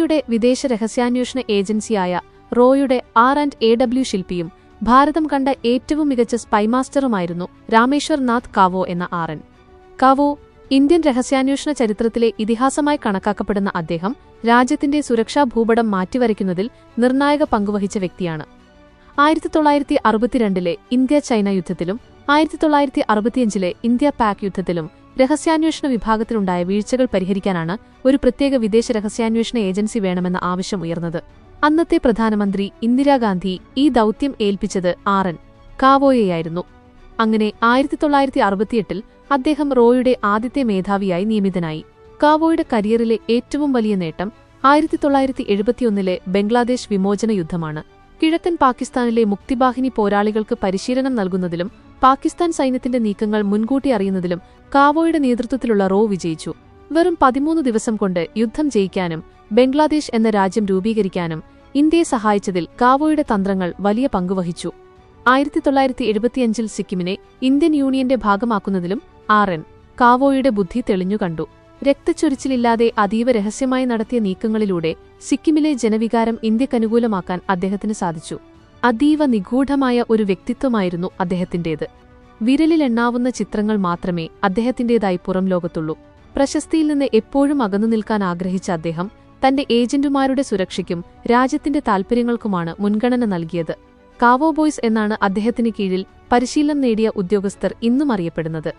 ഇന്ത്യയുടെ വിദേശ രഹസ്യാന്വേഷണ ഏജൻസിയായ റോയുടെ R&AW ശില്പിയും ഭാരതം കണ്ട ഏറ്റവും മികച്ച സ്പൈമാസ്റ്ററുമായിരുന്നു രാമേശ്വർ നാഥ് കാവോ എന്ന RN. കാവോ ഇന്ത്യൻ രഹസ്യാന്വേഷണ ചരിത്രത്തിലെ ഇതിഹാസമായി കണക്കാക്കപ്പെടുന്ന അദ്ദേഹം രാജ്യത്തിന്റെ സുരക്ഷാ ഭൂപടം മാറ്റിവരയ്ക്കുന്നതിൽ നിർണായക പങ്കുവഹിച്ച വ്യക്തിയാണ്. 1962 ഇന്ത്യ-ചൈന യുദ്ധത്തിലും 1965 ഇന്ത്യ-പാക് യുദ്ധത്തിലും രഹസ്യാന്വേഷണ വിഭാഗത്തിലുണ്ടായ വീഴ്ചകൾ പരിഹരിക്കാനാണ് ഒരു പ്രത്യേക വിദേശ രഹസ്യാന്വേഷണ ഏജൻസി വേണമെന്ന ആവശ്യം ഉയർന്നത്. അന്നത്തെ പ്രധാനമന്ത്രി ഇന്ദിരാഗാന്ധി ഈ ദൗത്യം ഏൽപ്പിച്ചത് RN കാവോയെയായിരുന്നു. അങ്ങനെ 1968 അദ്ദേഹം റോയുടെ ആദ്യത്തെ മേധാവിയായി നിയമിതനായി. കാവോയുടെ കരിയറിലെ ഏറ്റവും വലിയ നേട്ടം 1971 ബംഗ്ലാദേശ് വിമോചന യുദ്ധമാണ്. കിഴക്കൻ പാകിസ്ഥാനിലെ മുക്തിബാഹിനി പോരാളികൾക്ക് പരിശീലനം നൽകുന്നതിലും പാകിസ്ഥാൻ സൈന്യത്തിന്റെ നീക്കങ്ങൾ മുൻകൂട്ടി അറിയുന്നതിലും കാവോയുടെ നേതൃത്വത്തിലുള്ള റോ വിജയിച്ചു. വെറും 13 ദിവസം കൊണ്ട് യുദ്ധം ജയിക്കാനും ബംഗ്ലാദേശ് എന്ന രാജ്യം രൂപീകരിക്കാനും ഇന്ത്യയെ സഹായിച്ചതിൽ കാവോയുടെ തന്ത്രങ്ങൾ വലിയ പങ്കുവഹിച്ചു. 1975 സിക്കിമിനെ ഇന്ത്യൻ യൂണിയന്റെ ഭാഗമാക്കുന്നതിലും RN കാവോയുടെ ബുദ്ധി തെളിഞ്ഞുകണ്ടു. രക്തച്ചൊരിച്ചിലില്ലാതെ അതീവ രഹസ്യമായി നടത്തിയ നീക്കങ്ങളിലൂടെ സിക്കിമിലെ ജനവികാരം ഇന്ത്യക്കനുകൂലമാക്കാൻ അദ്ദേഹത്തിന് സാധിച്ചു. അതീവ നിഗൂഢമായ ഒരു വ്യക്തിത്വമായിരുന്നു അദ്ദേഹത്തിന്റേത്. വിരലിലെണ്ണാവുന്ന ചിത്രങ്ങൾ മാത്രമേ അദ്ദേഹത്തിന്റേതായി പുറം ലോകത്തുള്ളൂ. പ്രശസ്തിയിൽ നിന്ന് എപ്പോഴും അകന്നു നിൽക്കാൻ ആഗ്രഹിച്ച അദ്ദേഹം തന്റെ ഏജന്റുമാരുടെ സുരക്ഷയ്ക്കും രാജ്യത്തിന്റെ താൽപര്യങ്ങൾക്കുമാണ് മുൻഗണന നൽകിയത്. കാവോ ബോയ്സ് എന്നാണ് അദ്ദേഹത്തിന് കീഴിൽ പരിശീലനം നേടിയ ഉദ്യോഗസ്ഥർ ഇന്നും അറിയപ്പെടുന്നത്.